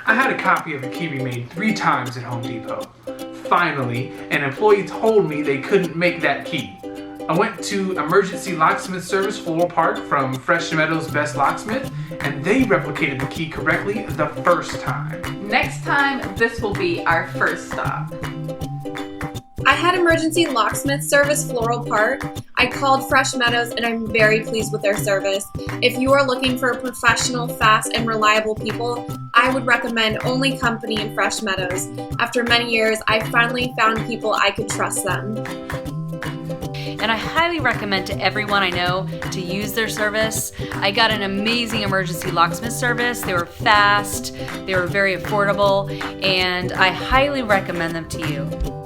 I had a copy of the key remade 3 times at Home Depot. Finally, an employee told me they couldn't make that key. I went to Emergency Locksmith Service Floral Park from Fresh Meadows' Best Locksmith, and they replicated the key correctly the first time. Next time, this will be our first stop. I had Emergency Locksmith Service Floral Park. I called Fresh Meadows and I'm very pleased with their service. If you are looking for professional, fast, and reliable people, I would recommend Only Company in Fresh Meadows. After many years, I finally found people I could trust them. And I highly recommend to everyone I know to use their service. I got an amazing emergency locksmith service. They were fast, they were very affordable, and I highly recommend them to you.